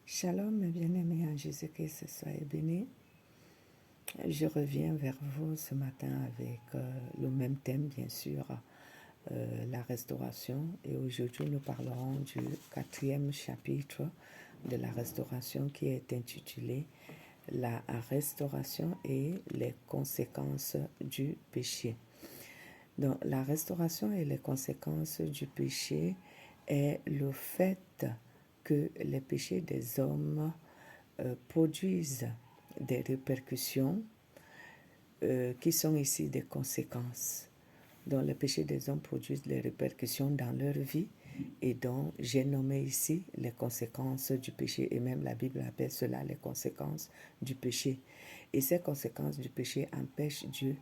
Shalom, mes bien-aimés en Jésus-Christ, soyez bénis. Je reviens vers vous ce matin avec le même thème, bien sûr, la restauration. Et aujourd'hui, nous parlerons du 4e chapitre de la restauration qui est intitulé La restauration et les conséquences du péché. Donc, la restauration et les conséquences du péché est le fait que les péchés des hommes produisent des répercussions qui sont ici des conséquences. Donc, les péchés des hommes produisent des répercussions dans leur vie et donc j'ai nommé ici les conséquences du péché et même la Bible appelle cela les conséquences du péché. Et ces conséquences du péché empêchent Dieu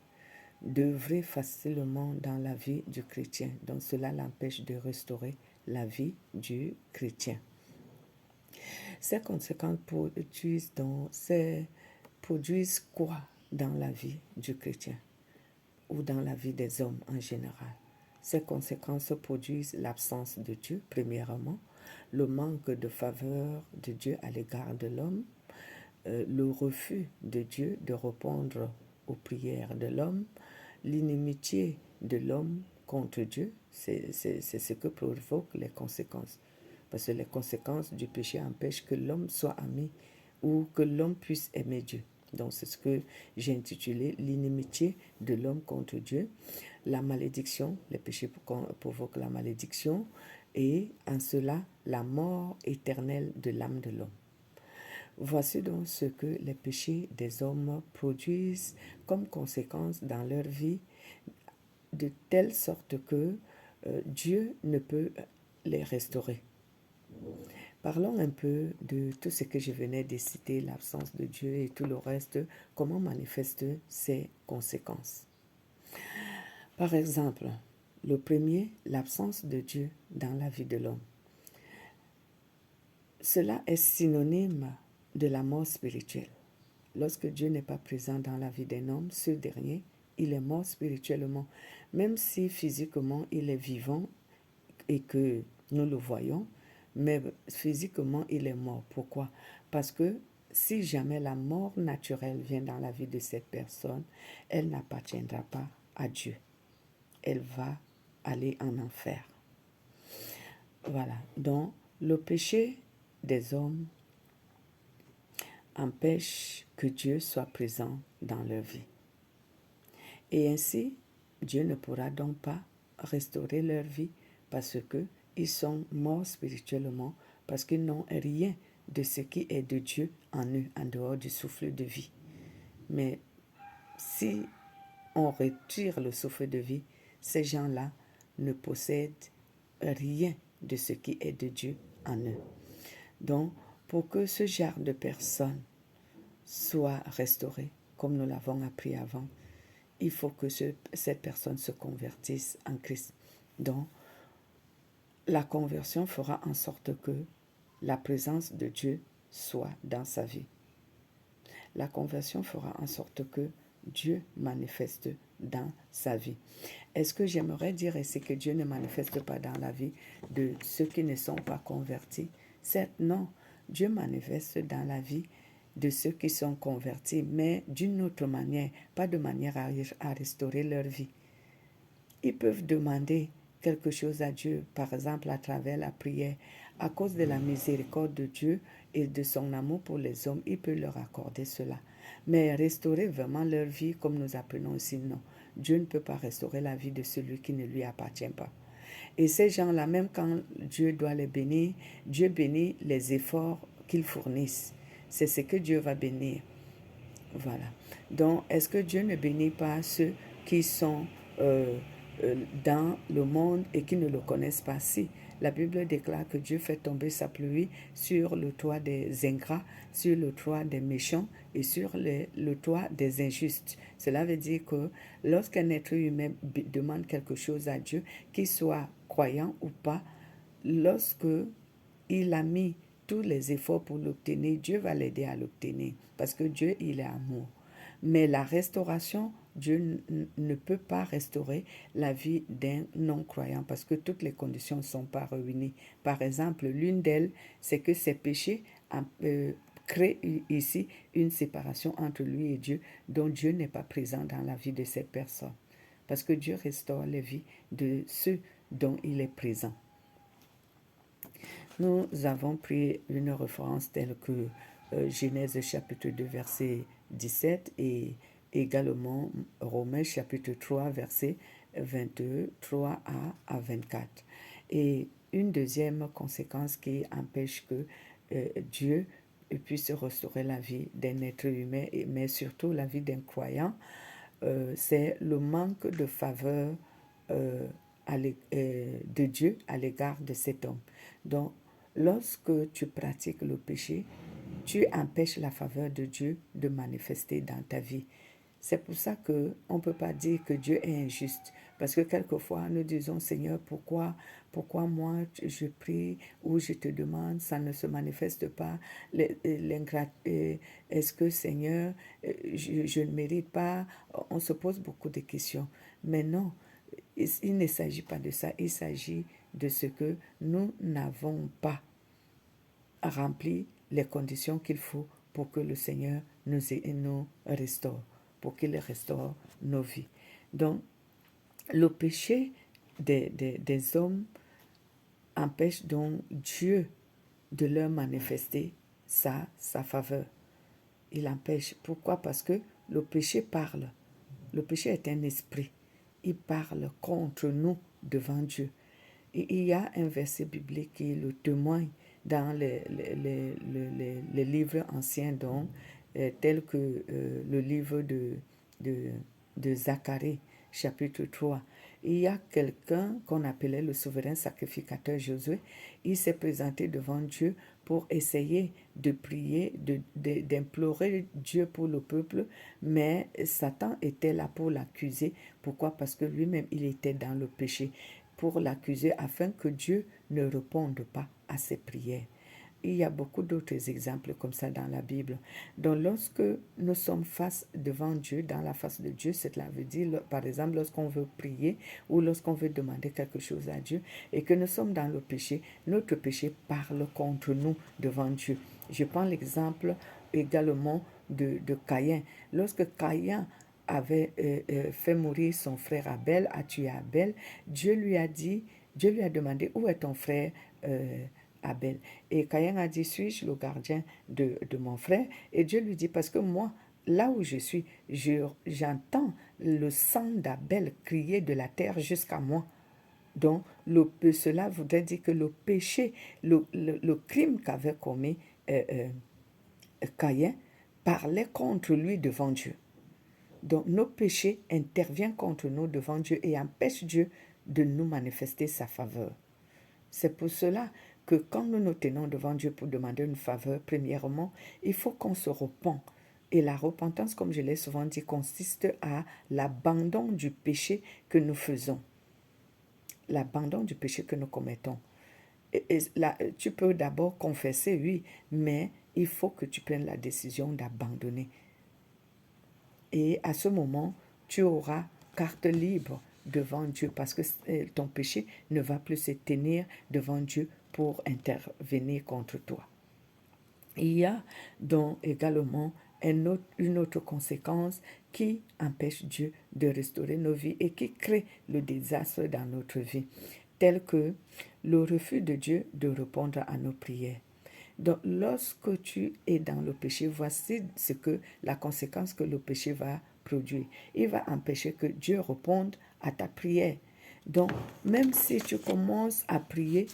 d'œuvrer facilement dans la vie du chrétien. Donc cela l'empêche de restaurer la vie du chrétien. Ces conséquences produisent quoi dans la vie du chrétien ou dans la vie des hommes en général? Ces conséquences produisent l'absence de Dieu, premièrement, le manque de faveur de Dieu à l'égard de l'homme, le refus de Dieu de répondre aux prières de l'homme, l'inimitié de l'homme contre Dieu, c'est ce que provoquent les conséquences. Parce que les conséquences du péché empêchent que l'homme soit ami ou que l'homme puisse aimer Dieu. Donc c'est ce que j'ai intitulé l'inimitié de l'homme contre Dieu, la malédiction, les péchés provoquent la malédiction et en cela la mort éternelle de l'âme de l'homme. Voici donc ce que les péchés des hommes produisent comme conséquence dans leur vie, de telle sorte que Dieu ne peut les restaurer. Parlons un peu de tout ce que je venais de citer, l'absence de Dieu et tout le reste, comment manifestent ces conséquences. Par exemple, le premier, l'absence de Dieu dans la vie de l'homme. Cela est synonyme de la mort spirituelle. Lorsque Dieu n'est pas présent dans la vie d'un homme, ce dernier, il est mort spirituellement. Même si physiquement il est vivant et que nous le voyons, mais physiquement il est mort. Pourquoi? Parce que si jamais la mort naturelle vient dans la vie de cette personne, elle n'appartiendra pas à Dieu. Elle va aller en enfer. Voilà. Donc, le péché des hommes empêche que Dieu soit présent dans leur vie. Et ainsi, Dieu ne pourra donc pas restaurer leur vie parce qu'ils sont morts spirituellement, parce qu'ils n'ont rien de ce qui est de Dieu en eux, en dehors du souffle de vie. Mais si on retire le souffle de vie, ces gens-là ne possèdent rien de ce qui est de Dieu en eux. Donc, pour que ce genre de personnes soit restauré, comme nous l'avons appris avant, il faut que cette personne se convertisse en Christ. Donc, la conversion fera en sorte que la présence de Dieu soit dans sa vie. La conversion fera en sorte que Dieu manifeste dans sa vie. Est-ce que j'aimerais dire ici que Dieu ne manifeste pas dans la vie de ceux qui ne sont pas convertis? Certes, non. Dieu manifeste dans la vie de ceux qui sont convertis, mais d'une autre manière, pas de manière à restaurer leur vie. Ils peuvent demander quelque chose à Dieu, par exemple à travers la prière. À cause de la miséricorde de Dieu et de son amour pour les hommes, il peut leur accorder cela. Mais restaurer vraiment leur vie, comme nous apprenons ici, non. Dieu ne peut pas restaurer la vie de celui qui ne lui appartient pas. Et ces gens-là, même quand Dieu doit les bénir, Dieu bénit les efforts qu'ils fournissent. C'est ce que Dieu va bénir. Voilà. Donc, est-ce que Dieu ne bénit pas ceux qui sont dans le monde et qui ne le connaissent pas? Si, la Bible déclare que Dieu fait tomber sa pluie sur le toit des ingrats, sur le toit des méchants et sur le toit des injustes. Cela veut dire que lorsqu'un être humain demande quelque chose à Dieu, qu'il soit croyant ou pas, lorsque il a mis tous les efforts pour l'obtenir, Dieu va l'aider à l'obtenir parce que Dieu, il est amour. Mais la restauration, Dieu ne peut pas restaurer la vie d'un non-croyant parce que toutes les conditions ne sont pas réunies. Par exemple, l'une d'elles, c'est que ses péchés crée ici une séparation entre lui et Dieu, dont Dieu n'est pas présent dans la vie de cette personne. Parce que Dieu restaure les vies de ceux dont il est présent. Nous avons pris une référence telle que Genèse chapitre 2, verset 17 et également Romains chapitre 3, verset 22, 3a à 24. Et une deuxième conséquence qui empêche que Dieu puisse restaurer la vie d'un être humain, mais surtout la vie d'un croyant, c'est le manque de faveur de Dieu à l'égard de cet homme. Donc, lorsque tu pratiques le péché, tu empêches la faveur de Dieu de manifester dans ta vie. C'est pour ça qu'on ne peut pas dire que Dieu est injuste. Parce que quelquefois, nous disons, Seigneur, pourquoi moi je prie ou je te demande, ça ne se manifeste pas. Est-ce que, Seigneur, je ne mérite pas? On se pose beaucoup de questions. Mais non, il ne s'agit pas de ça. Il s'agit de ce que nous n'avons pas rempli les conditions qu'il faut pour que le Seigneur nous restaure, pour qu'il restaure nos vies. Donc, le péché des hommes empêche donc Dieu de leur manifester sa faveur. Il empêche. Pourquoi? Parce que le péché parle. Le péché est un esprit. Il parle contre nous devant Dieu. Et il y a un verset biblique qui le témoigne dans les livres anciens, donc, tels que le livre de Zacharie, chapitre 3. Il y a quelqu'un qu'on appelait le souverain sacrificateur Josué. Il s'est présenté devant Dieu pour essayer de prier, d'implorer Dieu pour le peuple, mais Satan était là pour l'accuser. Pourquoi? Parce que lui-même, il était dans le péché, pour l'accuser afin que Dieu ne réponde pas à ses prières. Il y a beaucoup d'autres exemples comme ça dans la Bible. Donc, lorsque nous sommes face devant Dieu, dans la face de Dieu, cela veut dire, par exemple, lorsqu'on veut prier ou lorsqu'on veut demander quelque chose à Dieu et que nous sommes dans le péché, notre péché parle contre nous devant Dieu. Je prends l'exemple également de Caïn. Lorsque Caïn avait fait mourir son frère Abel, a tué Abel, Dieu lui a demandé, où est ton frère Abel? Et Caïn a dit, suis-je le gardien de mon frère? Et Dieu lui dit, parce que moi, là où je suis, j'entends le sang d'Abel crier de la terre jusqu'à moi. Donc, cela voudrait dire que le péché, le crime qu'avait commis Caïn parlait contre lui devant Dieu. Donc, nos péchés interviennent contre nous devant Dieu et empêchent Dieu de nous manifester sa faveur. C'est pour cela que quand nous nous tenons devant Dieu pour demander une faveur, premièrement, il faut qu'on se repent. Et la repentance, comme je l'ai souvent dit, consiste à l'abandon du péché que nous faisons. L'abandon du péché que nous commettons. Tu peux d'abord confesser, oui, mais il faut que tu prennes la décision d'abandonner. Et à ce moment, tu auras carte libre devant Dieu parce que ton péché ne va plus se tenir devant Dieu pour intervenir contre toi. Il y a donc également une autre conséquence qui empêche Dieu de restaurer nos vies et qui crée le désastre dans notre vie, tel que le refus de Dieu de répondre à nos prières. Donc, lorsque tu es dans le péché, voici la conséquence que le péché va produire. Il va empêcher que Dieu réponde à ta prière. Donc, même si tu commences à prier,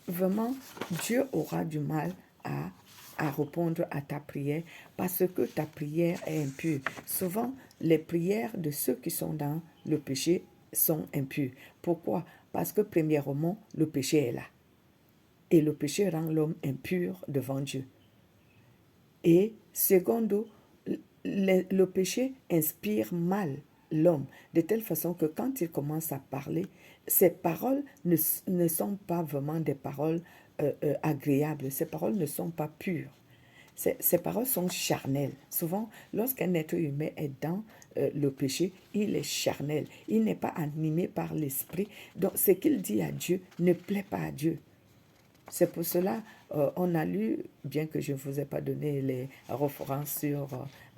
vraiment, Dieu aura du mal à répondre à ta prière parce que ta prière est impure. Souvent, les prières de ceux qui sont dans le péché sont impures. Pourquoi? Parce que premièrement, le péché est là. Et le péché rend l'homme impur devant Dieu. Et secondo, le péché inspire mal l'homme, de telle façon que quand il commence à parler, ses paroles ne sont pas vraiment des paroles agréables, ses paroles ne sont pas pures. Ces paroles sont charnelles. Souvent, lorsqu'un être humain est dans le péché, il est charnel. Il n'est pas animé par l'esprit. Donc, ce qu'il dit à Dieu ne plaît pas à Dieu. C'est pour cela, on a lu, bien que je ne vous ai pas donné les références sur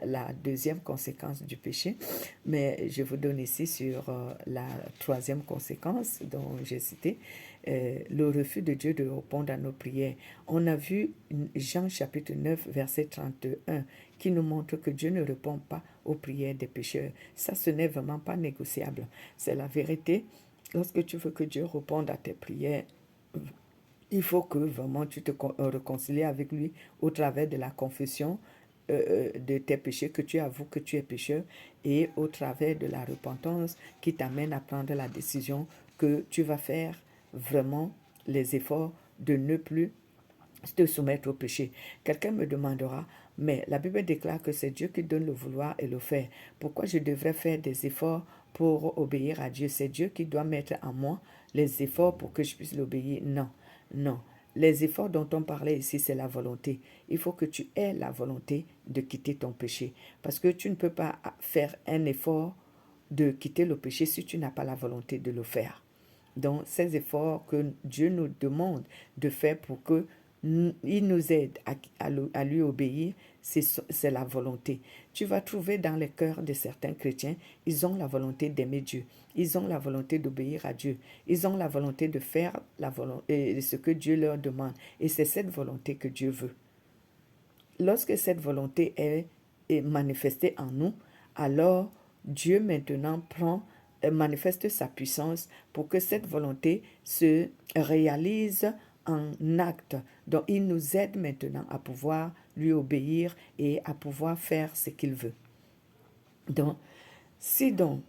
la deuxième conséquence du péché, mais je vous donne ici sur la troisième conséquence dont j'ai cité, le refus de Dieu de répondre à nos prières. On a vu Jean chapitre 9, verset 31, qui nous montre que Dieu ne répond pas aux prières des pécheurs. Ça, ce n'est vraiment pas négociable. C'est la vérité. Lorsque tu veux que Dieu réponde à tes prières, il faut que vraiment tu te réconcilies avec lui au travers de la confession de tes péchés, que tu avoues que tu es pécheur, et au travers de la repentance qui t'amène à prendre la décision que tu vas faire vraiment les efforts de ne plus te soumettre au péché. Quelqu'un me demandera, mais la Bible déclare que c'est Dieu qui donne le vouloir et le faire. Pourquoi je devrais faire des efforts pour obéir à Dieu? C'est Dieu qui doit mettre en moi les efforts pour que je puisse l'obéir? Non, non. Les efforts dont on parlait ici, c'est la volonté. Il faut que tu aies la volonté de quitter ton péché. Parce que tu ne peux pas faire un effort de quitter le péché si tu n'as pas la volonté de le faire. Donc, ces efforts que Dieu nous demande de faire pour que il nous aide à lui obéir, c'est la volonté. Tu vas trouver dans les cœurs de certains chrétiens, ils ont la volonté d'aimer Dieu. Ils ont la volonté d'obéir à Dieu. Ils ont la volonté de faire ce que Dieu leur demande. Et c'est cette volonté que Dieu veut. Lorsque cette volonté est manifestée en nous, alors Dieu maintenant manifeste sa puissance pour que cette volonté se réalise en acte. Donc il nous aide maintenant à pouvoir lui obéir et à pouvoir faire ce qu'il veut. Donc, si donc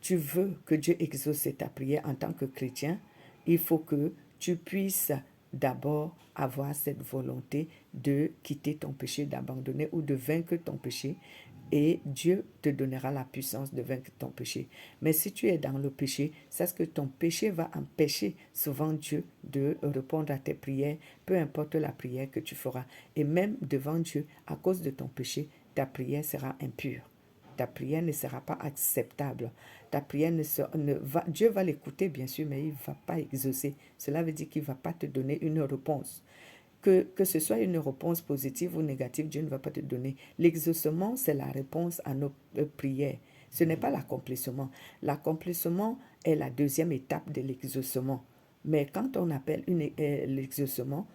tu veux que Dieu exauce ta prière en tant que chrétien, il faut que tu puisses d'abord avoir cette volonté de quitter ton péché, d'abandonner ou de vaincre ton péché, et Dieu te donnera la puissance de vaincre ton péché. Mais si tu es dans le péché, sache que ton péché va empêcher souvent Dieu de répondre à tes prières, peu importe la prière que tu feras. Et même devant Dieu, à cause de ton péché, ta prière sera impure. Ta prière ne sera pas acceptable. Ta prière Dieu va l'écouter bien sûr, mais il ne va pas exaucer. Cela veut dire qu'il ne va pas te donner une réponse. Que ce soit une réponse positive ou négative, Dieu ne va pas te donner. L'exaucement, c'est la réponse à nos prières. Ce n'est pas l'accomplissement. L'accomplissement est la deuxième étape de l'exaucement. Mais quand on appelle l'exaucement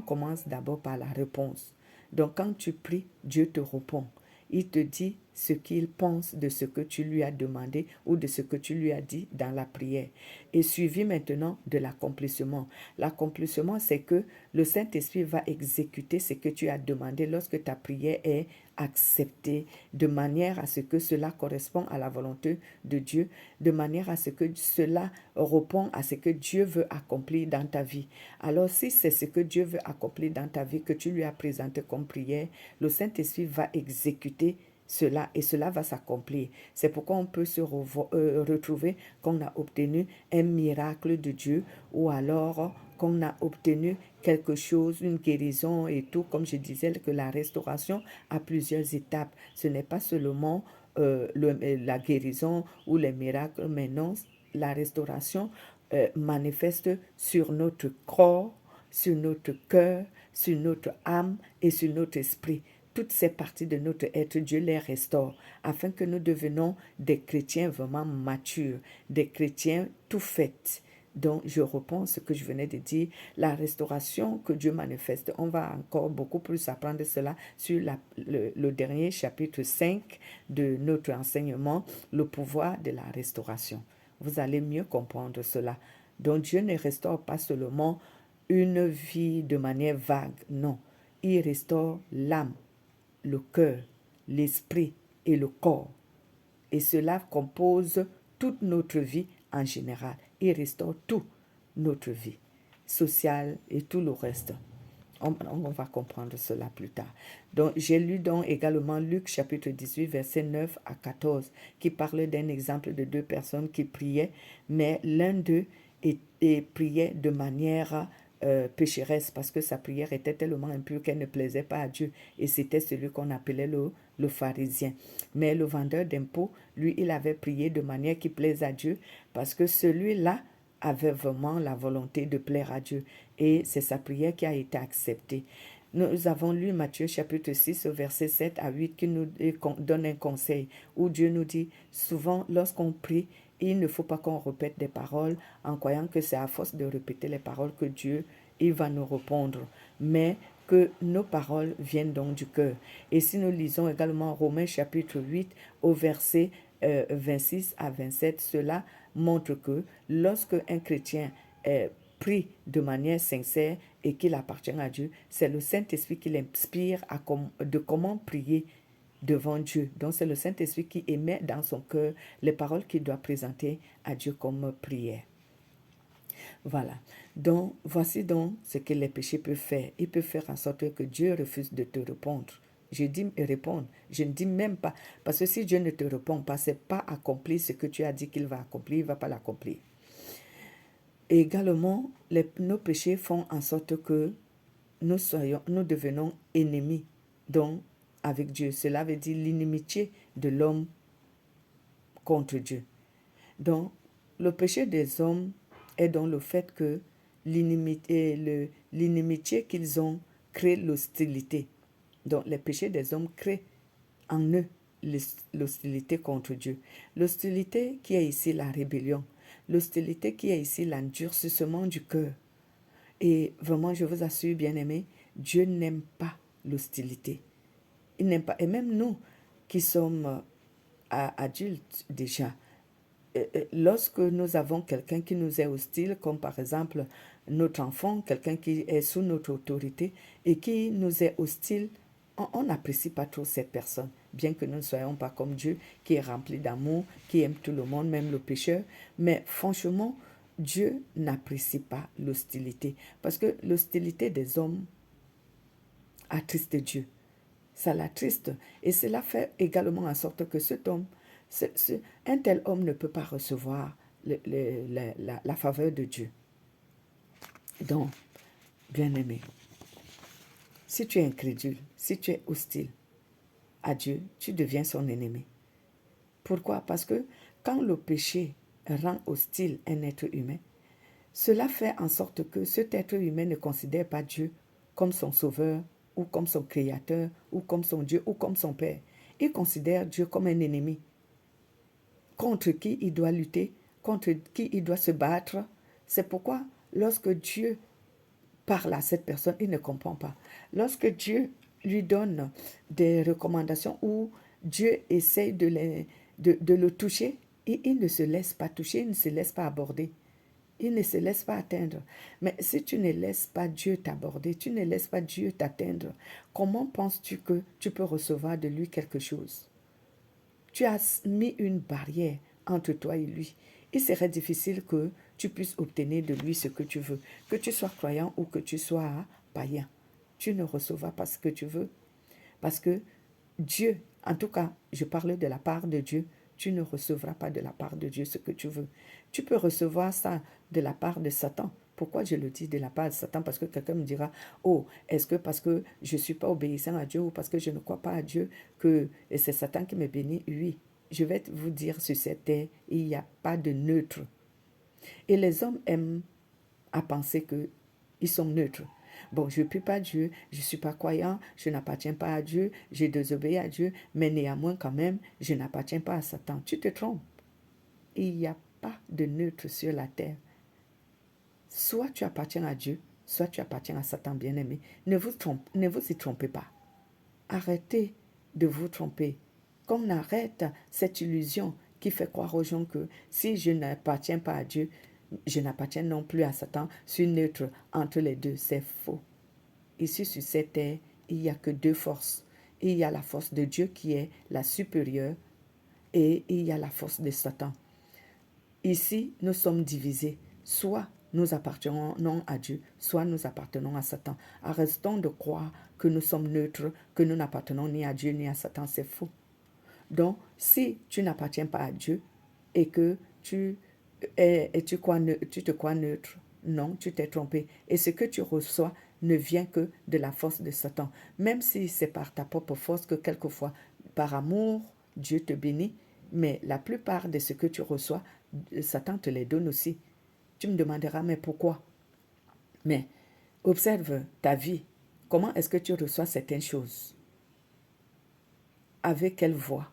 commence d'abord par la réponse. Donc quand tu pries, Dieu te répond. Il te dit ce qu'il pense de ce que tu lui as demandé ou de ce que tu lui as dit dans la prière. Et suivi maintenant de l'accomplissement. L'accomplissement, c'est que le Saint-Esprit va exécuter ce que tu as demandé lorsque ta prière est acceptée, de manière à ce que cela correspond à la volonté de Dieu, de manière à ce que cela répond à ce que Dieu veut accomplir dans ta vie. Alors si c'est ce que Dieu veut accomplir dans ta vie que tu lui as présenté comme prière, le Saint-Esprit va exécuter cela et cela va s'accomplir. C'est pourquoi on peut se retrouver qu'on a obtenu un miracle de Dieu ou alors qu'on a obtenu quelque chose, une guérison et tout. Comme je disais, que la restauration a plusieurs étapes. Ce n'est pas seulement la guérison ou les miracles, mais non, la restauration manifeste sur notre corps, sur notre cœur, sur notre âme et sur notre esprit. Toutes ces parties de notre être, Dieu les restaure afin que nous devenions des chrétiens vraiment matures, des chrétiens tout faits. Donc, je reprends ce que je venais de dire, la restauration que Dieu manifeste. On va encore beaucoup plus apprendre cela sur le dernier chapitre 5 de notre enseignement, le pouvoir de la restauration. Vous allez mieux comprendre cela. Donc, Dieu ne restaure pas seulement une vie de manière vague, non. Il restaure l'âme, le cœur, l'esprit et le corps. Et cela compose toute notre vie en général. Il restaure toute notre vie sociale et tout le reste. On va comprendre cela plus tard. Donc, j'ai lu donc également Luc chapitre 18, verset 9 à 14, qui parlait d'un exemple de deux personnes qui priaient, mais l'un d'eux priait de manière pécheresse parce que sa prière était tellement impure qu'elle ne plaisait pas à Dieu. Et c'était celui qu'on appelait le pharisien. Mais le vendeur d'impôts, lui, il avait prié de manière qui plaise à Dieu parce que celui-là avait vraiment la volonté de plaire à Dieu. Et c'est sa prière qui a été acceptée. Nous avons lu Matthieu chapitre 6, verset 7 à 8, qui nous donne un conseil, où Dieu nous dit, souvent lorsqu'on prie, il ne faut pas qu'on répète des paroles en croyant que c'est à force de répéter les paroles que Dieu il va nous répondre, mais que nos paroles viennent donc du cœur. Et si nous lisons également Romains chapitre 8 au verset 26 à 27, cela montre que lorsque un chrétien prie de manière sincère et qu'il appartient à Dieu, c'est le Saint-Esprit qui l'inspire de comment prier devant Dieu. Donc c'est le Saint-Esprit qui émet dans son cœur les paroles qu'il doit présenter à Dieu comme prière. Voilà. Donc, voici donc ce que les péchés peuvent faire. Ils peuvent faire en sorte que Dieu refuse de te répondre. Je dis répondre. Je ne dis même pas. Parce que si Dieu ne te répond pas, ce n'est pas accomplir ce que tu as dit qu'il va accomplir. Il ne va pas l'accomplir. Et également, nos péchés font en sorte que nous devenons ennemis donc, avec Dieu. Cela veut dire l'inimitié de l'homme contre Dieu. Donc, le péché des hommes est donc le fait que l'inimitié qu'ils ont crée l'hostilité. Donc, les péchés des hommes créent en eux l'hostilité contre Dieu. L'hostilité qui est ici la rébellion. L'hostilité qui est ici l'endurcissement du cœur. Et vraiment, je vous assure, bien-aimés, Dieu n'aime pas l'hostilité. Il n'aime pas. Et même nous qui sommes adultes déjà, lorsque nous avons quelqu'un qui nous est hostile, comme par exemple notre enfant, quelqu'un qui est sous notre autorité et qui nous est hostile, on n'apprécie pas trop cette personne, bien que nous ne soyons pas comme Dieu, qui est rempli d'amour, qui aime tout le monde, même le pécheur. Mais franchement, Dieu n'apprécie pas l'hostilité, parce que l'hostilité des hommes attriste Dieu. Ça l'attriste. Et cela fait également en sorte que cet homme, un tel homme ne peut pas recevoir la faveur de Dieu. Donc, bien-aimé, si tu es incrédule, si tu es hostile à Dieu, tu deviens son ennemi. Pourquoi? Parce que quand le péché rend hostile un être humain, cela fait en sorte que cet être humain ne considère pas Dieu comme son sauveur, ou comme son créateur, ou comme son Dieu, ou comme son Père. Il considère Dieu comme un ennemi contre qui il doit lutter, contre qui il doit se battre. C'est pourquoi lorsque Dieu parle à cette personne, il ne comprend pas. Lorsque Dieu lui donne des recommandations ou Dieu essaye de le toucher, il ne se laisse pas toucher, il ne se laisse pas aborder. Il ne se laisse pas atteindre. Mais si tu ne laisses pas Dieu t'aborder, tu ne laisses pas Dieu t'atteindre, comment penses-tu que tu peux recevoir de lui quelque chose? Tu as mis une barrière entre toi et lui. Il serait difficile que tu puisses obtenir de lui ce que tu veux. Que tu sois croyant ou que tu sois païen. Tu ne recevras pas ce que tu veux. Parce que Dieu, en tout cas, je parle de la part de Dieu, tu ne recevras pas de la part de Dieu ce que tu veux. Tu peux recevoir ça de la part de Satan. Pourquoi je le dis de la part de Satan? Parce que quelqu'un me dira, oh, est-ce que parce que je ne suis pas obéissant à Dieu ou parce que je ne crois pas à Dieu que c'est Satan qui me bénit? Oui, je vais vous dire sur cette terre, il n'y a pas de neutre. Et les hommes aiment à penser qu'ils sont neutres. Bon, je ne prie pas Dieu, je ne suis pas croyant, je n'appartiens pas à Dieu, j'ai désobéi à Dieu, mais néanmoins quand même, je n'appartiens pas à Satan. Tu te trompes. Il n'y a pas de neutre sur la terre. Soit tu appartiens à Dieu, soit tu appartiens à Satan, bien-aimé. Ne vous y trompez pas. Arrêtez de vous tromper. Qu'on arrête cette illusion qui fait croire aux gens que si je n'appartiens pas à Dieu, je n'appartiens non plus à Satan, je suis neutre entre les deux. C'est faux. Ici sur cette terre, il n'y a que deux forces. Il y a la force de Dieu qui est la supérieure et il y a la force de Satan. Ici, nous sommes divisés. Soit nous appartenons à Dieu, soit nous appartenons à Satan. Arrêtons de croire que nous sommes neutres, que nous n'appartenons ni à Dieu ni à Satan. C'est faux. Donc, si tu n'appartiens pas à Dieu et que tu te crois neutre, non, tu t'es trompé. Et ce que tu reçois ne vient que de la force de Satan. Même si c'est par ta propre force que quelquefois, par amour, Dieu te bénit, mais la plupart de ce que tu reçois, Satan te les donne aussi. Tu me demanderas, mais pourquoi? Mais observe ta vie. Comment est-ce que tu reçois certaines choses? Avec quelle voix?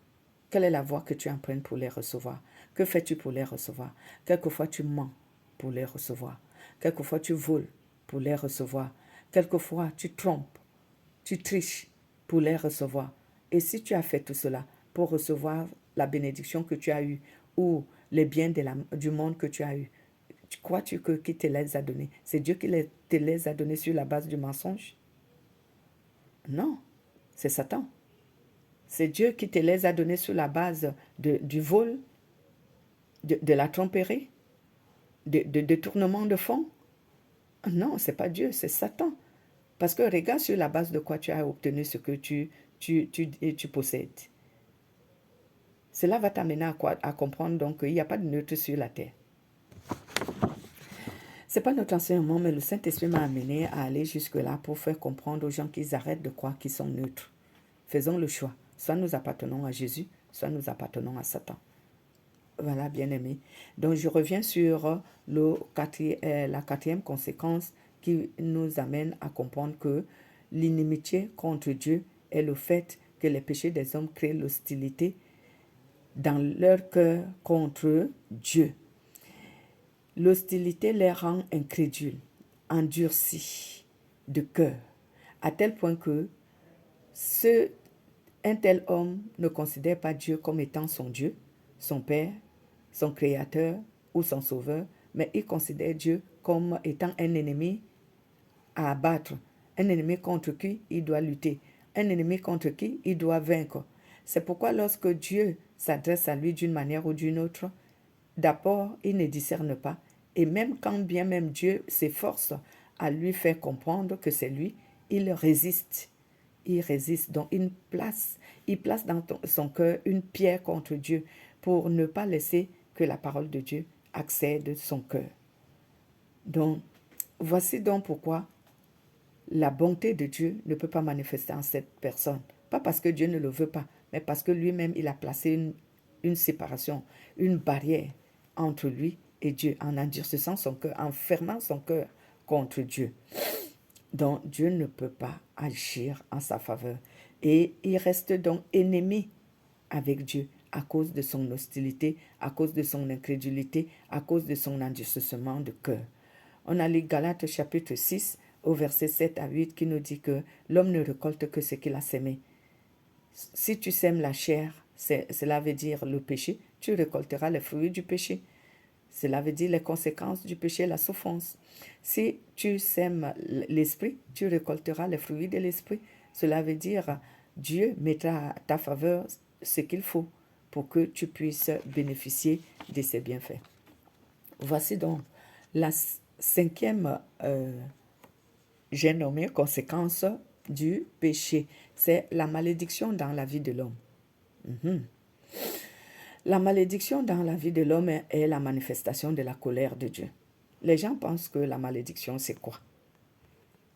Quelle est la voix que tu empruntes pour les recevoir? Que fais-tu pour les recevoir? Quelquefois, tu mens pour les recevoir. Quelquefois, tu voles pour les recevoir. Quelquefois, tu trompes, tu triches pour les recevoir. Et si tu as fait tout cela pour recevoir la bénédiction que tu as eue ou les biens du monde que tu as eu, crois-tu que qui te les a donnés? C'est Dieu qui te les a donnés sur la base du mensonge? Non, c'est Satan. C'est Dieu qui te les a donnés sur la base du vol, de la tromperie, de détournement de fonds. Non, ce n'est pas Dieu, c'est Satan. Parce que regarde sur la base de quoi tu as obtenu ce que tu possèdes. Cela va t'amener à comprendre donc qu'il n'y a pas de neutre sur la terre. Ce n'est pas notre enseignement, mais le Saint-Esprit m'a amené à aller jusque-là pour faire comprendre aux gens qu'ils arrêtent de croire qu'ils sont neutres. Faisons le choix. Soit nous appartenons à Jésus, soit nous appartenons à Satan. Voilà, bien-aimés. Donc, je reviens sur la quatrième conséquence qui nous amène à comprendre que l'inimitié contre Dieu est le fait que les péchés des hommes créent l'hostilité dans leur cœur contre Dieu. L'hostilité les rend incrédules, endurcis de cœur, à tel point que un tel homme ne considère pas Dieu comme étant son Dieu, son Père, son Créateur ou son Sauveur, mais il considère Dieu comme étant un ennemi à abattre, un ennemi contre qui il doit lutter, un ennemi contre qui il doit vaincre. C'est pourquoi lorsque Dieu s'adresse à lui d'une manière ou d'une autre, d'abord, il ne discerne pas. Et même quand bien même Dieu s'efforce à lui faire comprendre que c'est lui, il résiste. Il résiste. Donc, il place dans son cœur une pierre contre Dieu pour ne pas laisser que la parole de Dieu accède son cœur. Donc, voici donc pourquoi la bonté de Dieu ne peut pas manifester en cette personne. Pas parce que Dieu ne le veut pas, mais parce que lui-même, il a placé une séparation, une barrière entre lui et Dieu, en endurcissant son cœur, en fermant son cœur contre Dieu. Donc, Dieu ne peut pas agir en sa faveur. Et il reste donc ennemi avec Dieu à cause de son hostilité, à cause de son incrédulité, à cause de son endurcissement de cœur. On a lu Galates chapitre 6 au verset 7 à 8 qui nous dit que l'homme ne récolte que ce qu'il a sémé. Si tu sèmes la chair, cela veut dire le péché, tu récolteras les fruits du péché. Cela veut dire les conséquences du péché, la souffrance. Si tu sèmes l'esprit, tu récolteras les fruits de l'esprit. Cela veut dire Dieu mettra à ta faveur ce qu'il faut pour que tu puisses bénéficier de ses bienfaits. Voici donc la cinquième, j'ai nommé conséquence du péché. C'est la malédiction dans la vie de l'homme. La malédiction dans la vie de l'homme est la manifestation de la colère de Dieu. Les gens pensent que la malédiction, c'est quoi?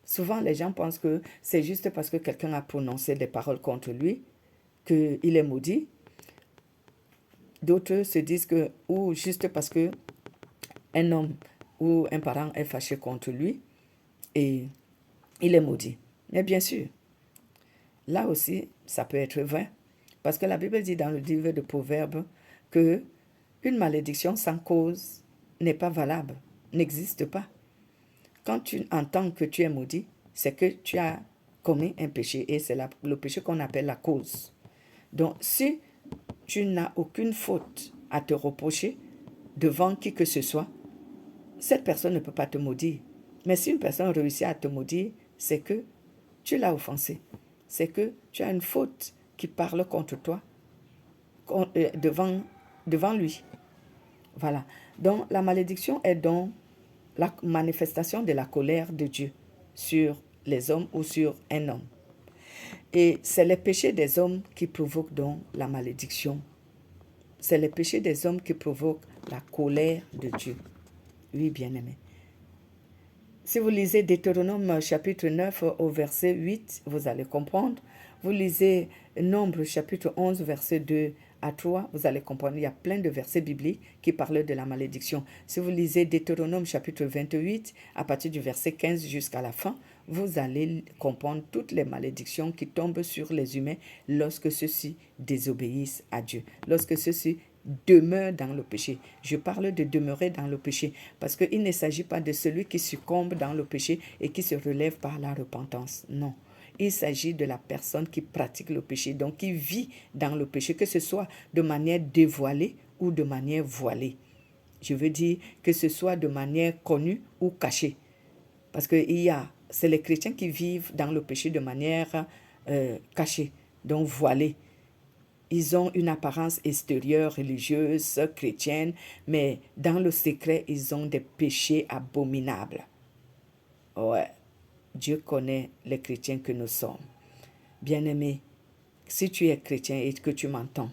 Souvent, les gens pensent que c'est juste parce que quelqu'un a prononcé des paroles contre lui qu'il est maudit. D'autres se disent que, ou juste parce que un homme ou un parent est fâché contre lui et il est maudit. Mais bien sûr, là aussi, ça peut être vrai. Parce que la Bible dit dans le livre de Proverbes que une malédiction sans cause n'est pas valable, n'existe pas. Quand tu entends que tu es maudit, c'est que tu as commis un péché et c'est le péché qu'on appelle la cause. Donc, si tu n'as aucune faute à te reprocher devant qui que ce soit, cette personne ne peut pas te maudire. Mais si une personne réussit à te maudire, c'est que tu l'as offensé. C'est que tu as une faute qui parle contre toi devant lui. Voilà. Donc, la malédiction est donc la manifestation de la colère de Dieu sur les hommes ou sur un homme. Et c'est les péchés des hommes qui provoquent donc la malédiction. C'est les péchés des hommes qui provoquent la colère de Dieu. Oui, bien-aimé. Si vous lisez Deutéronome chapitre 9 au verset 8, vous allez comprendre. Vous lisez Nombre chapitre 11 verset 2 à 3, vous allez comprendre, il y a plein de versets bibliques qui parlent de la malédiction. Si vous lisez Deutéronome chapitre 28, à partir du verset 15 jusqu'à la fin, vous allez comprendre toutes les malédictions qui tombent sur les humains lorsque ceux-ci désobéissent à Dieu, lorsque ceux-ci demeurent dans le péché. Je parle de demeurer dans le péché parce qu'il ne s'agit pas de celui qui succombe dans le péché et qui se relève par la repentance. Non. Il s'agit de la personne qui pratique le péché, donc qui vit dans le péché, que ce soit de manière dévoilée ou de manière voilée. Je veux dire que ce soit de manière connue ou cachée. Parce que c'est les chrétiens qui vivent dans le péché de manière cachée, donc voilée. Ils ont une apparence extérieure, religieuse, chrétienne, mais dans le secret, ils ont des péchés abominables. Ouais, Dieu connaît les chrétiens que nous sommes. Bien-aimé, si tu es chrétien et que tu m'entends,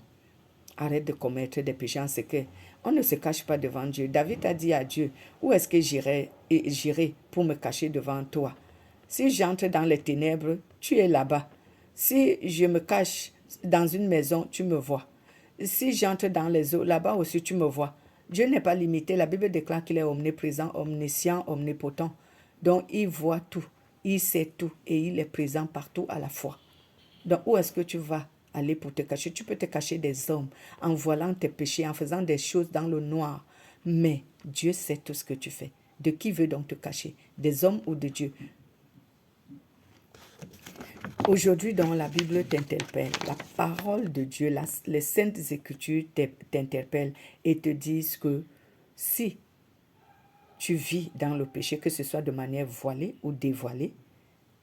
arrête de commettre des péchés en secret. On ne se cache pas devant Dieu. David a dit à Dieu, où est-ce que j'irai pour me cacher devant toi? Si j'entre dans les ténèbres, tu es là-bas. Si je me cache dans une maison, tu me vois. Si j'entre dans les eaux, là-bas aussi tu me vois. Dieu n'est pas limité. La Bible déclare qu'il est omniprésent, omniscient, omnipotent. Donc il voit tout, il sait tout et il est présent partout à la fois. Donc où est-ce que tu vas aller pour te cacher? Tu peux te cacher des hommes en voilant tes péchés, en faisant des choses dans le noir. Mais Dieu sait tout ce que tu fais. De qui veut donc te cacher? Des hommes ou de Dieu? Aujourd'hui, dans la Bible t'interpelle, la parole de Dieu, les saintes écritures t'interpellent et te disent que si tu vis dans le péché, que ce soit de manière voilée ou dévoilée,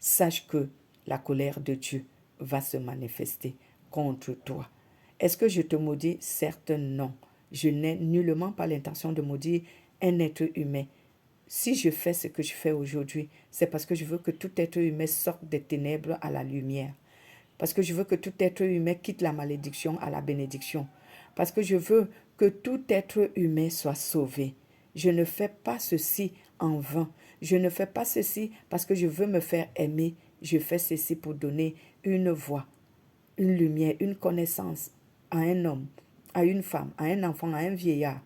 sache que la colère de Dieu va se manifester contre toi. Est-ce que je te maudis? Certes, non. Je n'ai nullement pas l'intention de maudire un être humain. Si je fais ce que je fais aujourd'hui, c'est parce que je veux que tout être humain sorte des ténèbres à la lumière. Parce que je veux que tout être humain quitte la malédiction à la bénédiction. Parce que je veux que tout être humain soit sauvé. Je ne fais pas ceci en vain. Je ne fais pas ceci parce que je veux me faire aimer. Je fais ceci pour donner une voix, une lumière, une connaissance à un homme, à une femme, à un enfant, à un vieillard,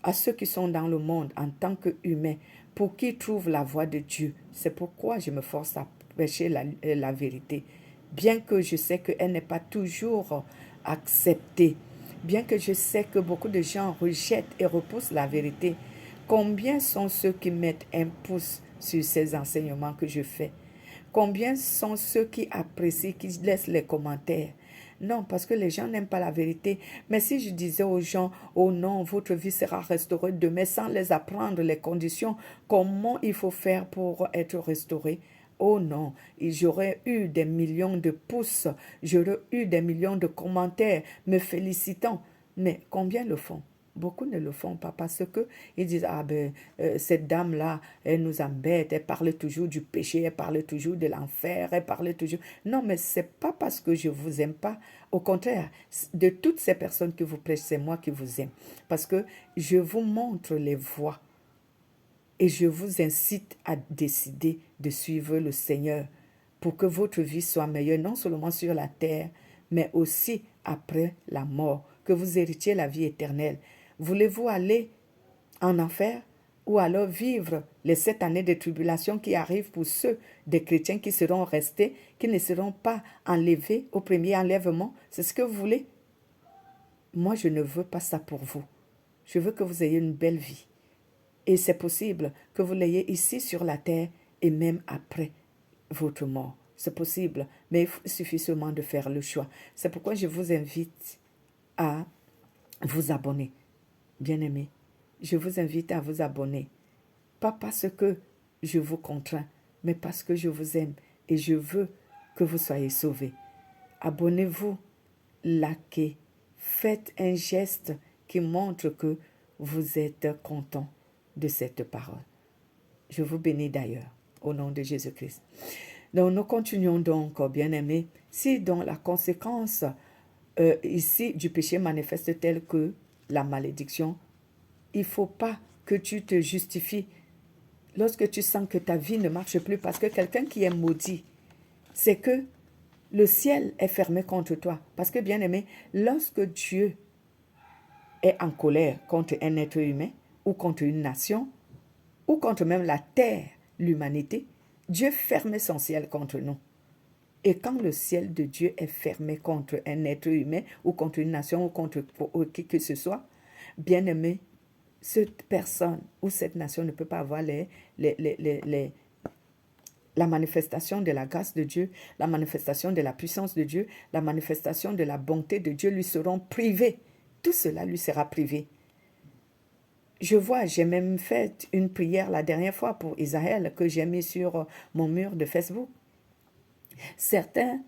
à ceux qui sont dans le monde en tant qu'humains, pour qu'ils trouvent la voie de Dieu. C'est pourquoi je me force à prêcher la vérité, bien que je sais qu'elle n'est pas toujours acceptée, bien que je sais que beaucoup de gens rejettent et repoussent la vérité. Combien sont ceux qui mettent un pouce sur ces enseignements que je fais? Combien sont ceux qui apprécient, qui laissent les commentaires? Non, parce que les gens n'aiment pas la vérité. Mais si je disais aux gens, oh non, votre vie sera restaurée demain, sans les apprendre les conditions, comment il faut faire pour être restauré? Oh non, j'aurais eu des millions de pouces, j'aurais eu des millions de commentaires me félicitant. Mais combien le font? Beaucoup ne le font pas parce que ils disent, ah ben, cette dame-là, elle nous embête, elle parle toujours du péché, elle parle toujours de l'enfer, elle parle toujours... Non, mais c'est pas parce que je vous aime pas. Au contraire, de toutes ces personnes que vous prêchez, c'est moi qui vous aime. Parce que je vous montre les voies et je vous incite à décider de suivre le Seigneur pour que votre vie soit meilleure, non seulement sur la terre, mais aussi après la mort, que vous héritiez la vie éternelle. Voulez-vous aller en enfer ou alors vivre les 7 années de tribulation qui arrivent pour ceux des chrétiens qui seront restés, qui ne seront pas enlevés au premier enlèvement? C'est ce que vous voulez? Moi, je ne veux pas ça pour vous. Je veux que vous ayez une belle vie. Et c'est possible que vous l'ayez ici sur la terre et même après votre mort. C'est possible, mais il suffit seulement de faire le choix. C'est pourquoi je vous invite à vous abonner. Bien-aimés, je vous invite à vous abonner. Pas parce que je vous contrains, mais parce que je vous aime et je veux que vous soyez sauvés. Abonnez-vous, likez, faites un geste qui montre que vous êtes content de cette parole. Je vous bénis d'ailleurs, au nom de Jésus-Christ. Donc, nous continuons donc, bien-aimés. Si donc la conséquence ici du péché manifeste telle que la malédiction, il ne faut pas que tu te justifies lorsque tu sens que ta vie ne marche plus, parce que quelqu'un qui est maudit, c'est que le ciel est fermé contre toi. Parce que, bien-aimé, lorsque Dieu est en colère contre un être humain ou contre une nation ou contre même la terre, l'humanité, Dieu ferme son ciel contre nous. Et quand le ciel de Dieu est fermé contre un être humain ou contre une nation ou contre qui que ce soit, bien aimé, cette personne ou cette nation ne peut pas avoir la manifestation de la grâce de Dieu, la manifestation de la puissance de Dieu, la manifestation de la bonté de Dieu lui seront privées. Tout cela lui sera privé. J'ai même fait une prière la dernière fois pour Israël que j'ai mis sur mon mur de Facebook. Certains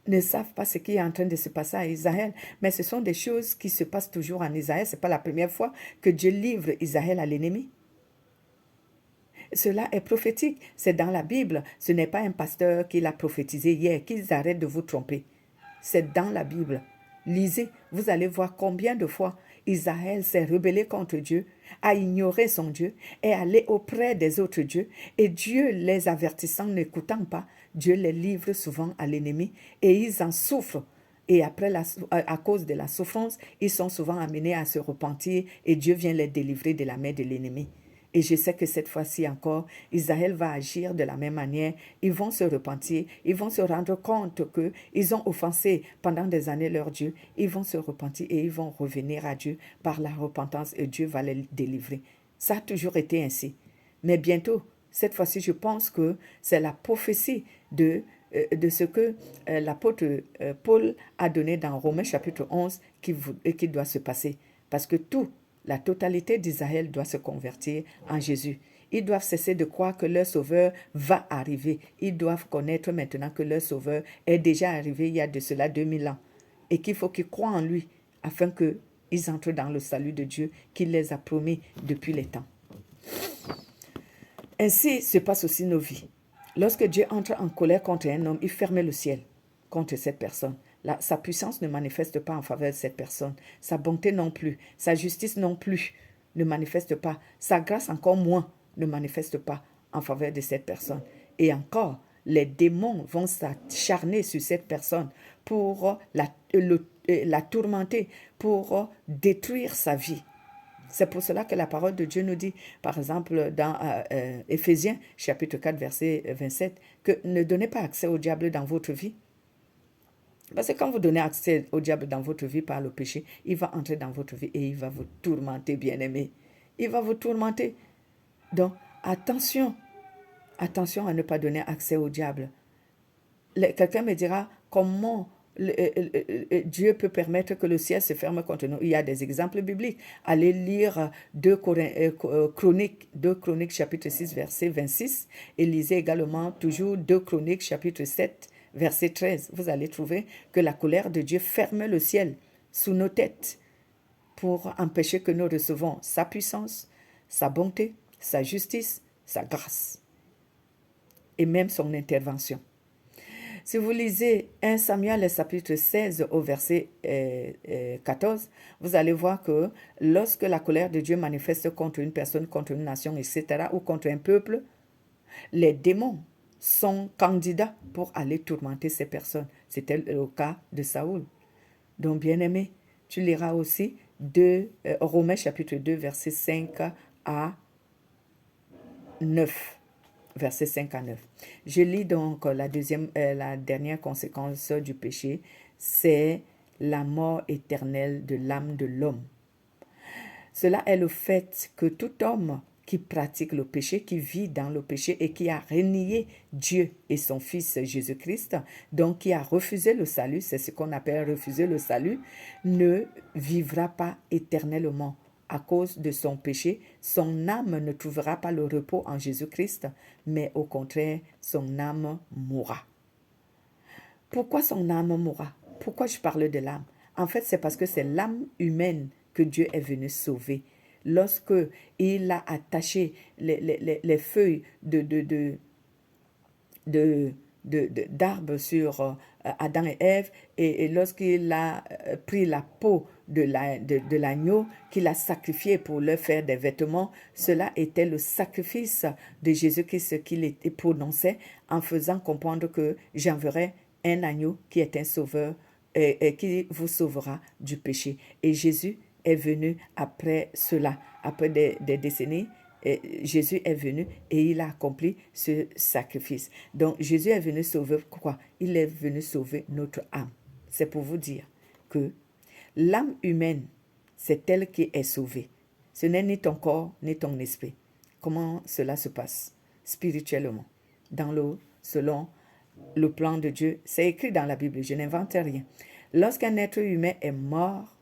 ne savent pas ce qui est en train de se passer à Israël, mais ce sont des choses qui se passent toujours en Israël. Ce n'est pas la première fois que Dieu livre Israël à l'ennemi. Cela est prophétique, c'est dans la Bible. Ce n'est pas un pasteur qui l'a prophétisé hier, qu'ils arrêtent de vous tromper. C'est dans la Bible. Lisez, vous allez voir combien de fois Israël s'est rebellé contre Dieu, a ignoré son Dieu, est allé auprès des autres dieux, et Dieu les avertissant, n'écoutant pas, Dieu les livre souvent à l'ennemi, et ils en souffrent. Et après, à cause de la souffrance, ils sont souvent amenés à se repentir, et Dieu vient les délivrer de la main de l'ennemi. Et je sais que cette fois-ci encore, Israël va agir de la même manière. Ils vont se repentir, ils vont se rendre compte qu'ils ont offensé pendant des années leur Dieu. Ils vont se repentir et ils vont revenir à Dieu par la repentance et Dieu va les délivrer. Ça a toujours été ainsi. Mais bientôt, cette fois-ci, je pense que c'est la prophétie de ce que l'apôtre Paul a donné dans Romains chapitre 11 qui doit se passer. Parce que la totalité d'Israël doit se convertir en Jésus. Ils doivent cesser de croire que leur Sauveur va arriver. Ils doivent connaître maintenant que leur Sauveur est déjà arrivé il y a de cela 2000 ans. Et qu'il faut qu'ils croient en lui afin qu'ils entrent dans le salut de Dieu qu'il les a promis depuis les temps. Ainsi se passent aussi nos vies. Lorsque Dieu entre en colère contre un homme, il ferme le ciel contre cette personne. Sa puissance ne manifeste pas en faveur de cette personne. Sa bonté non plus. Sa justice non plus ne manifeste pas. Sa grâce encore moins ne manifeste pas en faveur de cette personne. Et encore, les démons vont s'acharner sur cette personne pour la tourmenter, pour détruire sa vie. C'est pour cela que la parole de Dieu nous dit, par exemple, dans Éphésiens, chapitre 4, verset 27, que ne donnez pas accès au diable dans votre vie. Parce que quand vous donnez accès au diable dans votre vie par le péché, il va entrer dans votre vie et il va vous tourmenter, bien-aimé. Il va vous tourmenter. Donc, attention à ne pas donner accès au diable. Quelqu'un me dira, comment Dieu peut permettre que le ciel se ferme contre nous? Il y a des exemples bibliques. Allez lire 2 Chroniques chapitre 6, verset 26, et lisez également toujours 2 Chroniques chapitre 7, verset 13, vous allez trouver que la colère de Dieu ferme le ciel sous nos têtes pour empêcher que nous recevons sa puissance, sa bonté, sa justice, sa grâce et même son intervention. Si vous lisez 1 Samuel chapitre 16 au verset 14, vous allez voir que lorsque la colère de Dieu manifeste contre une personne, contre une nation, etc., ou contre un peuple, les démons sont candidats pour aller tourmenter ces personnes. C'était le cas de Saoul. Donc, bien-aimé, tu liras aussi Romains chapitre 2, verset 5 à 9. Verset 5 à 9. Je lis donc la dernière conséquence du péché, c'est la mort éternelle de l'âme de l'homme. Cela est le fait que tout homme qui pratique le péché, qui vit dans le péché et qui a renié Dieu et son Fils Jésus-Christ, donc qui a refusé le salut, c'est ce qu'on appelle refuser le salut, ne vivra pas éternellement. À cause de son péché, son âme ne trouvera pas le repos en Jésus-Christ, mais au contraire, son âme mourra. Pourquoi son âme mourra? Pourquoi je parle de l'âme? En fait, c'est parce que c'est l'âme humaine que Dieu est venu sauver. Lorsque il a attaché les feuilles d'arbres sur Adam et Ève, et lorsqu'il a pris la peau de l'agneau, qu'il a sacrifié pour leur faire des vêtements, cela était le sacrifice de Jésus-Christ qu'il prononçait en faisant comprendre que j'enverrai un agneau qui est un sauveur et qui vous sauvera du péché. Et Jésus est venu après cela, après des décennies. Jésus est venu et il a accompli ce sacrifice. Donc Jésus est venu sauver quoi? Il est venu sauver notre âme. C'est pour vous dire que l'âme humaine, c'est elle qui est sauvée. Ce n'est ni ton corps, ni ton esprit. Comment cela se passe spirituellement? Selon le plan de Dieu, c'est écrit dans la Bible, je n'invente rien. Lorsqu'un être humain est mort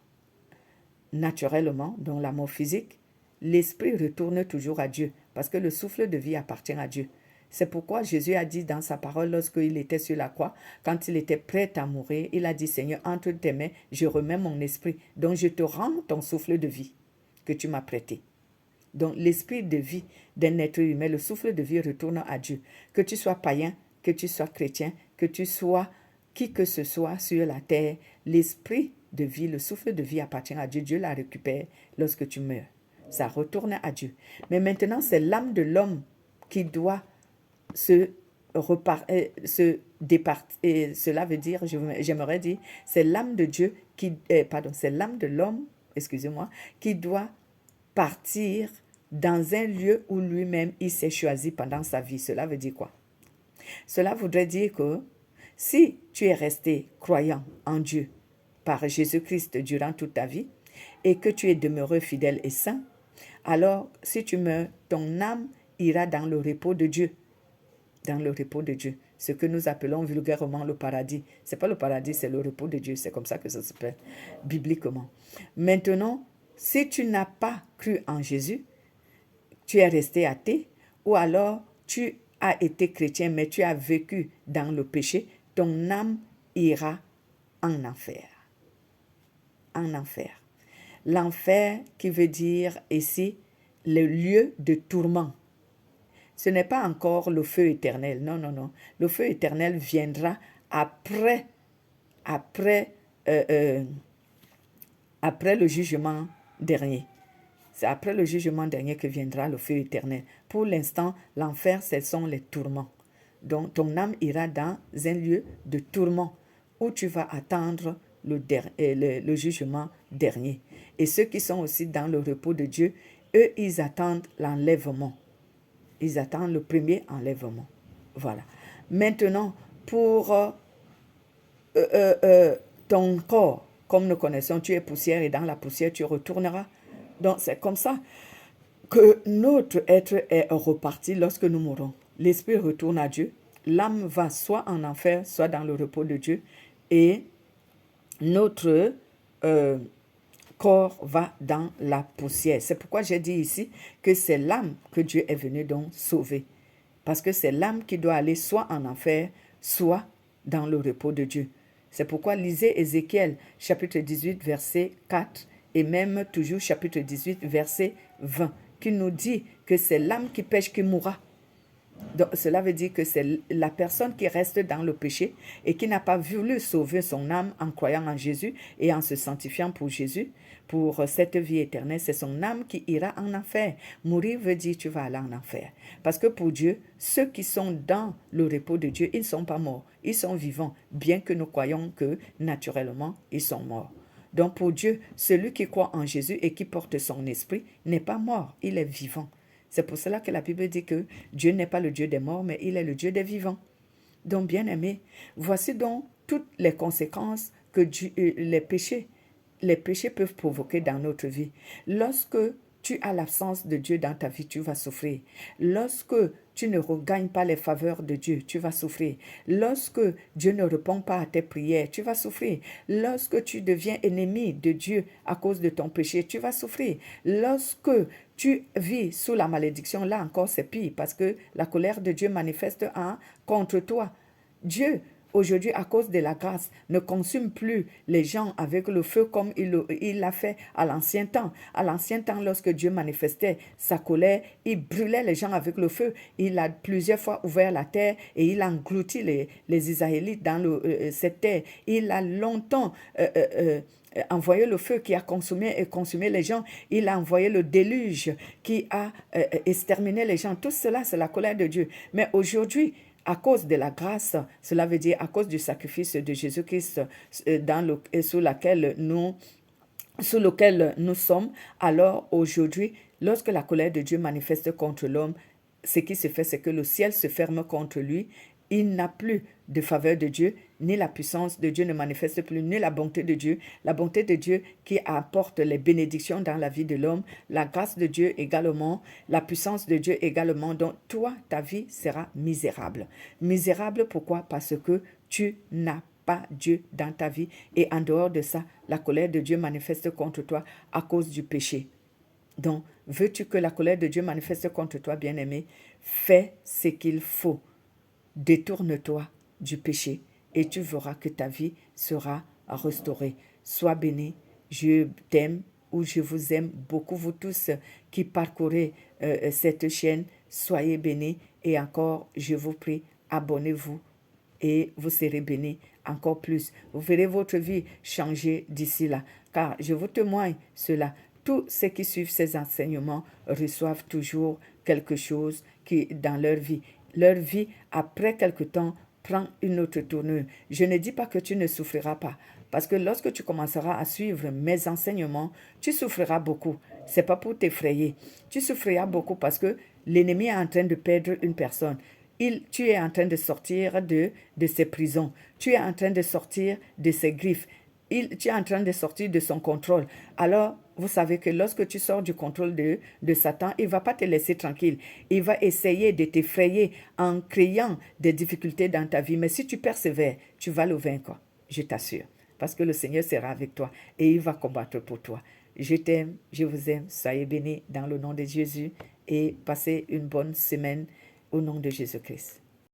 naturellement, dans la mort physique, l'esprit retourne toujours à Dieu, parce que le souffle de vie appartient à Dieu. C'est pourquoi Jésus a dit dans sa parole, lorsqu'il était sur la croix, quand il était prêt à mourir, il a dit, Seigneur, entre tes mains, je remets mon esprit, donc je te rends ton souffle de vie que tu m'as prêté. Donc l'esprit de vie d'un être humain, le souffle de vie retourne à Dieu. Que tu sois païen, que tu sois chrétien, que tu sois qui que ce soit sur la terre, l'esprit de vie, le souffle de vie appartient à Dieu. Dieu la récupère lorsque tu meurs. Ça retourne à Dieu. Mais maintenant, c'est l'âme de l'homme qui doit se départir. Cela veut dire, j'aimerais dire, c'est l'âme de Dieu c'est l'âme de l'homme, excusez-moi, qui doit partir dans un lieu où lui-même il s'est choisi pendant sa vie. Cela veut dire quoi? Cela voudrait dire que si tu es resté croyant en Dieu par Jésus-Christ durant toute ta vie et que tu es demeuré fidèle et saint, alors si tu meurs, ton âme ira dans le repos de Dieu. Dans le repos de Dieu. Ce que nous appelons vulgairement le paradis. Ce n'est pas le paradis, c'est le repos de Dieu. C'est comme ça que ça s'appelle bibliquement. Maintenant, si tu n'as pas cru en Jésus, tu es resté athée, ou alors tu as été chrétien, mais tu as vécu dans le péché, ton âme ira en enfer. En enfer. L'enfer qui veut dire ici le lieu de tourment. Ce n'est pas encore le feu éternel. Non, non, non. Le feu éternel viendra après le jugement dernier. C'est après le jugement dernier que viendra le feu éternel. Pour l'instant, l'enfer, ce sont les tourments. Donc, ton âme ira dans un lieu de tourment où tu vas attendre le jugement dernier. Et ceux qui sont aussi dans le repos de Dieu, eux, ils attendent l'enlèvement. Ils attendent le premier enlèvement. Voilà. Maintenant, pour ton corps, comme nous connaissons, tu es poussière et dans la poussière, tu retourneras. Donc, c'est comme ça que notre être est reparti lorsque nous mourons. L'esprit retourne à Dieu. L'âme va soit en enfer, soit dans le repos de Dieu. Et notre corps va dans la poussière. C'est pourquoi j'ai dit ici que c'est l'âme que Dieu est venu donc sauver. Parce que c'est l'âme qui doit aller soit en enfer, soit dans le repos de Dieu. C'est pourquoi lisez Ézéchiel chapitre 18 verset 4 et même toujours chapitre 18 verset 20 qui nous dit que c'est l'âme qui pêche qui mourra. Donc, cela veut dire que c'est la personne qui reste dans le péché et qui n'a pas voulu sauver son âme en croyant en Jésus et en se sanctifiant pour Jésus, pour cette vie éternelle. C'est son âme qui ira en enfer. Mourir veut dire tu vas aller en enfer. Parce que pour Dieu, ceux qui sont dans le repos de Dieu, ils ne sont pas morts. Ils sont vivants, bien que nous croyons que naturellement, ils sont morts. Donc pour Dieu, celui qui croit en Jésus et qui porte son esprit n'est pas mort, il est vivant. C'est pour cela que la Bible dit que Dieu n'est pas le Dieu des morts, mais il est le Dieu des vivants. Donc, bien-aimés, voici donc toutes les conséquences que les péchés peuvent provoquer dans notre vie. Lorsque tu as l'absence de Dieu dans ta vie, tu vas souffrir. Lorsque tu ne regagnes pas les faveurs de Dieu, tu vas souffrir. Lorsque Dieu ne répond pas à tes prières, tu vas souffrir. Lorsque tu deviens ennemi de Dieu à cause de ton péché, tu vas souffrir. Lorsque tu vis sous la malédiction, là encore c'est pire parce que la colère de Dieu manifeste contre toi. Dieu, aujourd'hui, à cause de la grâce, ne consume plus les gens avec le feu comme il l'a fait à l'ancien temps. À l'ancien temps, lorsque Dieu manifestait sa colère, il brûlait les gens avec le feu. Il a plusieurs fois ouvert la terre et il a englouti les Israélites dans cette terre. Il a longtemps envoyé le feu qui a consumé les gens. Il a envoyé le déluge qui a exterminé les gens. Tout cela, c'est la colère de Dieu. Mais aujourd'hui, à cause de la grâce, cela veut dire à cause du sacrifice de Jésus-Christ sous laquelle nous sous lequel nous sommes, alors aujourd'hui, lorsque la colère de Dieu manifeste contre l'homme, ce qui se fait, c'est que le ciel se ferme contre lui. Il n'a plus de faveur de Dieu, ni la puissance de Dieu ne manifeste plus, ni la bonté de Dieu. La bonté de Dieu qui apporte les bénédictions dans la vie de l'homme, la grâce de Dieu également, la puissance de Dieu également. Donc, toi, ta vie sera misérable. Misérable, pourquoi? Parce que tu n'as pas Dieu dans ta vie. Et en dehors de ça, la colère de Dieu manifeste contre toi à cause du péché. Donc, veux-tu que la colère de Dieu manifeste contre toi, bien-aimé? Fais ce qu'il faut. Détourne-toi du péché et tu verras que ta vie sera restaurée. Sois béni, je t'aime ou je vous aime beaucoup, vous tous qui parcourez cette chaîne. Soyez bénis et encore, je vous prie, abonnez-vous et vous serez bénis encore plus. Vous verrez votre vie changer d'ici là, car je vous témoigne cela. Tous ceux qui suivent ces enseignements reçoivent toujours quelque chose qui, dans leur vie. Leur vie, après quelque temps, prend une autre tournure. Je ne dis pas que tu ne souffriras pas, parce que lorsque tu commenceras à suivre mes enseignements, tu souffriras beaucoup. Ce n'est pas pour t'effrayer. Tu souffriras beaucoup parce que l'ennemi est en train de perdre une personne. Tu es en train de sortir de ses prisons. Tu es en train de sortir de ses griffes. Tu es en train de sortir de son contrôle. Alors, vous savez que lorsque tu sors du contrôle de Satan, il ne va pas te laisser tranquille. Il va essayer de t'effrayer en créant des difficultés dans ta vie. Mais si tu persévères, tu vas le vaincre, je t'assure. Parce que le Seigneur sera avec toi et il va combattre pour toi. Je t'aime, je vous aime. Soyez bénis dans le nom de Jésus et passez une bonne semaine au nom de Jésus-Christ.